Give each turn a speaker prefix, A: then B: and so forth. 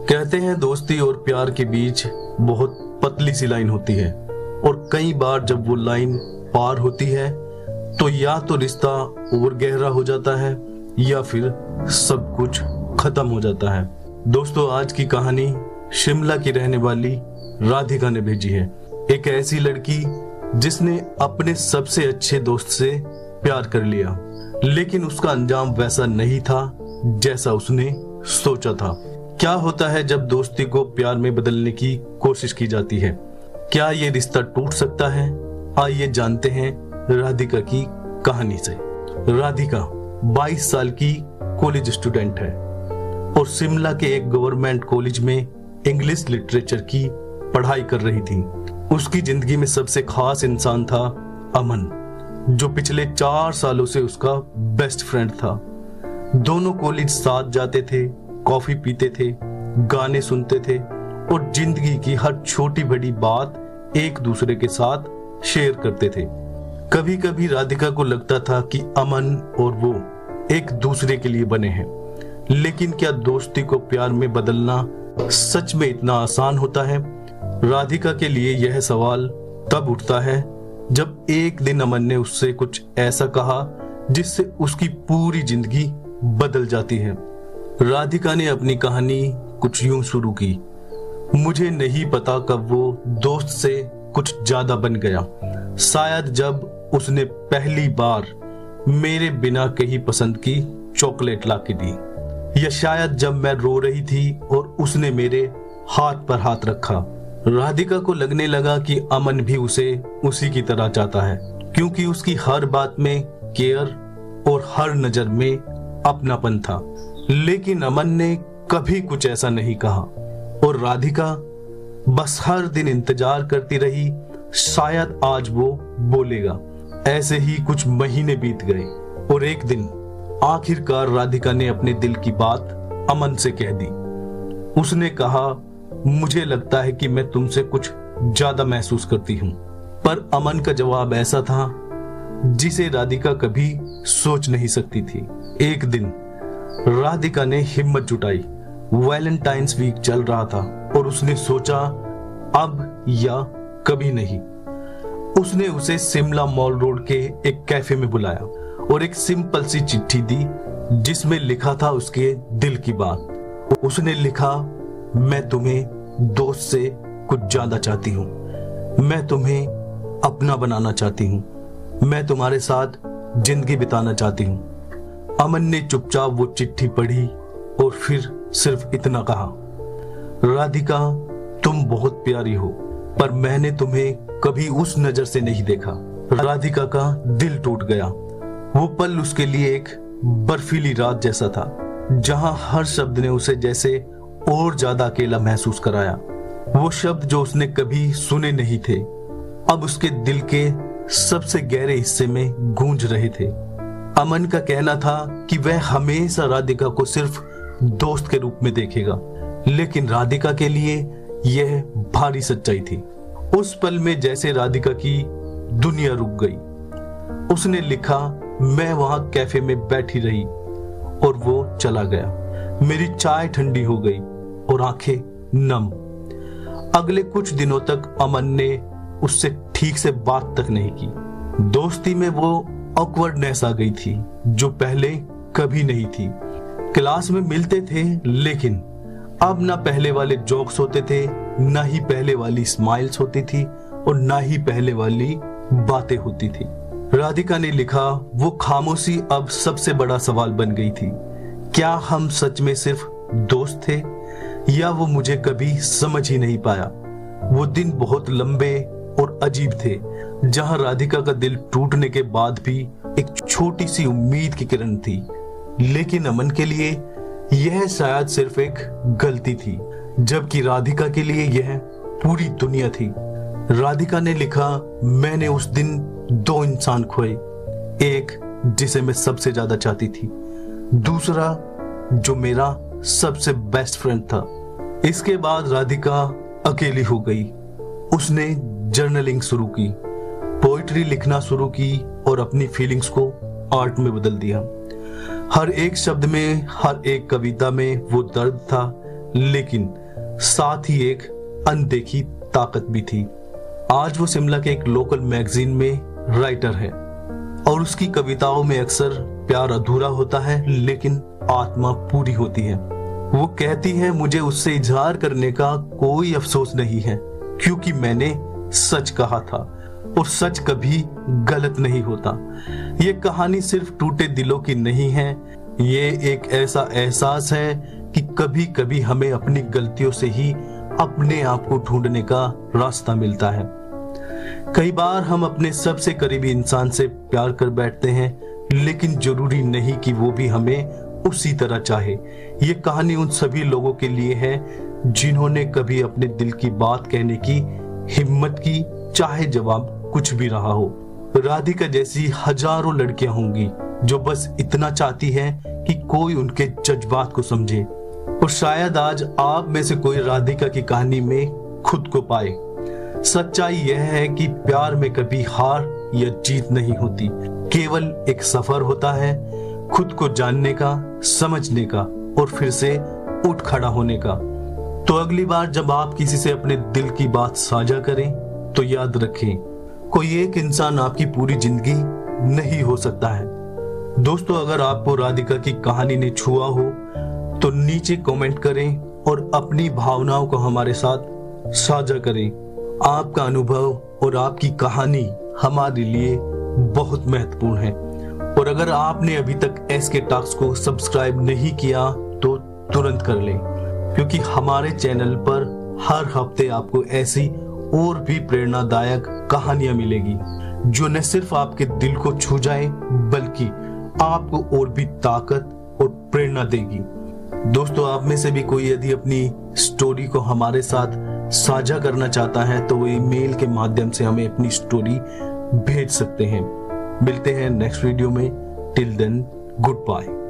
A: कहते हैं दोस्ती और प्यार के बीच बहुत पतली सी लाइन होती है और कई बार जब वो लाइन पार होती है तो या तो रिश्ता और गहरा हो जाता है या फिर सब कुछ खत्म हो जाता है। दोस्तों, आज की कहानी शिमला की रहने वाली राधिका ने भेजी है। एक ऐसी लड़की जिसने अपने सबसे अच्छे दोस्त से प्यार कर लिया, लेकिन उसका अंजाम वैसा नहीं था जैसा उसने सोचा था। क्या होता है जब दोस्ती को प्यार में बदलने की कोशिश की जाती है? क्या ये रिश्ता टूट सकता है? आइए जानते हैं राधिका की कहानी से। राधिका 22 साल की कॉलेज स्टूडेंट है और शिमला के एक गवर्नमेंट कॉलेज में इंग्लिश लिटरेचर की पढ़ाई कर रही थी। उसकी जिंदगी में सबसे खास इंसान था अमन, जो पिछले 4 सालों से उसका बेस्ट फ्रेंड था। दोनों कॉलेज साथ जाते थे, कॉफी पीते थे, गाने सुनते थे और जिंदगी की हर छोटी बड़ी बात एक दूसरे के साथ शेयर करते थे। कभी कभी राधिका को लगता था कि अमन और वो एक दूसरे के लिए बने हैं, लेकिन क्या दोस्ती को प्यार में बदलना सच में इतना आसान होता है? राधिका के लिए यह सवाल तब उठता है जब एक दिन अमन ने उससे कुछ ऐसा कहा जिससे उसकी पूरी जिंदगी बदल जाती है। राधिका ने अपनी कहानी कुछ यूं शुरू की। मुझे नहीं पता कब वो दोस्त से कुछ ज्यादा बन गया। शायद जब उसने पहली बार मेरे बिना कही पसंद की चॉकलेट लाके दी, या शायद जब मैं रो रही थी और उसने मेरे हाथ पर हाथ रखा। राधिका को लगने लगा कि अमन भी उसे उसी की तरह चाहता है, क्योंकि उसकी हर बात में केयर और हर नजर में अपनापन था। लेकिन अमन ने कभी कुछ ऐसा नहीं कहा और राधिका बस हर दिन इंतजार करती रही, शायद आज वो बोलेगा। ऐसे ही कुछ महीने बीत गए और एक दिन आखिरकार राधिका ने अपने दिल की बात अमन से कह दी। उसने कहा, मुझे लगता है कि मैं तुमसे कुछ ज्यादा महसूस करती हूँ। पर अमन का जवाब ऐसा था जिसे राधिका कभी सोच नहीं सकती थी। एक दिन राधिका ने हिम्मत जुटाई। वैलेंटाइंस वीक चल रहा था और उसने सोचा अब या कभी नहीं। उसने उसे शिमला मॉल रोड के एक कैफे में बुलाया और एक सिंपल सी चिट्ठी दी जिसमें लिखा था उसके दिल की बात। उसने लिखा, मैं तुम्हें दोस्त से कुछ ज्यादा चाहती हूँ। मैं तुम्हें अपना बनाना चाहती हूँ। मैं तुम्हारे साथ जिंदगी बिताना चाहती हूँ। अमन ने चुपचाप वो चिट्ठी पढ़ी और फिर सिर्फ इतना कहा, राधिका तुम बहुत प्यारी हो, पर मैंने तुम्हें कभी उस नजर से नहीं देखा। राधिका का दिल टूट गया। वो पल उसके लिए एक बर्फीली रात जैसा था, जहां हर शब्द ने उसे जैसे और ज्यादा अकेला महसूस कराया। वो शब्द जो उसने कभी सुने नहीं थे, अब उसके दिल के सबसे गहरे हिस्से में गूंज रहे थे। अमन का कहना था कि वह हमेशा राधिका को सिर्फ दोस्त के रूप में देखेगा, लेकिन राधिका के लिए यह भारी सच्चाई थी। उस पल में जैसे राधिका की दुनिया रुक गई। उसने लिखा, मैं वहां कैफे में बैठी रही और वो चला गया। मेरी चाय ठंडी हो गई और आंखें नम। अगले कुछ दिनों तक अमन ने उससे ठीक से बात तक नहीं की। दोस्ती में वो ऑकवर्डनेस आ गई थी जो पहले कभी नहीं थी। क्लास में मिलते थे, लेकिन अब ना पहले वाले जोक्स होते थे, ना ही पहले वाली स्माइल्स होती थी और ना ही पहले वाली बातें होती थी। राधिका ने लिखा, वो खामोशी अब सबसे बड़ा सवाल बन गई थी। क्या हम सच में सिर्फ दोस्त थे या वो मुझे कभी समझ ही नहीं पाया? वो दिन बहुत लंबे और अजीब थे, जहां राधिका का दिल टूटने के बाद भी एक छोटी सी उम्मीद की किरण थी। लेकिन अमन के लिए यह शायद सिर्फ एक गलती थी, जबकि राधिका के लिए यह पूरी दुनिया थी। राधिका ने लिखा, मैंने उस दिन 2 इंसान खोए। एक जिसे मैं सबसे ज्यादा चाहती थी, दूसरा जो मेरा सबसे बेस्ट फ्रेंड था। इसके बाद राधिका अकेली हो गई। उसने जर्नलिंग शुरू की, पोइट्री लिखना शुरू की और अपनी फीलिंग्स को आर्ट में बदल दिया। हर एक शब्द में, हर एक कविता में वो दर्द था, लेकिन साथ ही एक अनदेखी ताकत भी थी। आज वो शिमला के एक लोकल मैगजीन में राइटर है और उसकी कविताओं में अक्सर प्यार अधूरा होता है लेकिन आत्मा पूरी होती है। वो कहती है, मुझे उससे इजहार करने का कोई अफसोस नहीं है क्योंकि मैंने सच कहा था और सच कभी गलत नहीं होता। ये कहानी सिर्फ टूटे दिलों की नहीं है, ये एक ऐसा एहसास है कि कभी कभी हमें अपनी गलतियों से ही अपने आप को ढूंढने का रास्ता मिलता है। कई बार हम अपने सबसे करीबी इंसान से प्यार कर बैठते हैं लेकिन जरूरी नहीं कि वो भी हमें उसी तरह चाहे। ये कहानी उन सभी लोगों के लिए है जिन्होंने कभी अपने दिल की बात कहने की हिम्मत की, चाहे जवाब कुछ भी रहा हो। राधिका जैसी हजारों लड़कियां होंगी जो बस इतना चाहती हैं कि कोई उनके जज्बात को समझे, और शायद आज आप में से कोई राधिका की कहानी में खुद को पाए। सच्चाई यह है कि प्यार में कभी हार या जीत नहीं होती, केवल एक सफर होता है खुद को जानने का, समझने का और फिर से उठ खड़ा होने का। तो अगली बार जब आप किसी से अपने दिल की बात साझा करें तो याद रखें, कोई एक इंसान आपकी पूरी जिंदगी नहीं हो सकता है। दोस्तों, अगर आपको राधिका की कहानी ने छुआ हो तो नीचे कमेंट करें और अपनी भावनाओं को हमारे साथ साझा करें। आपका अनुभव और आपकी कहानी हमारे लिए बहुत महत्वपूर्ण है। और अगर आपने अभी तक एसके टॉक्स को सब्सक्राइब नहीं किया तो तुरंत कर लें, क्योंकि हमारे चैनल पर हर हफ्ते आपको ऐसी और भी प्रेरणादायक कहानियां मिलेगी जो न सिर्फ आपके दिल को छू जाए बल्कि आपको और भी ताकत और प्रेरणा देगी। दोस्तों, आप में से भी कोई यदि अपनी स्टोरी को हमारे साथ साझा करना चाहता है तो वो ईमेल के माध्यम से हमें अपनी स्टोरी भेज सकते हैं। मिलते हैं नेक्स्ट वीडियो में। Till then, good bye.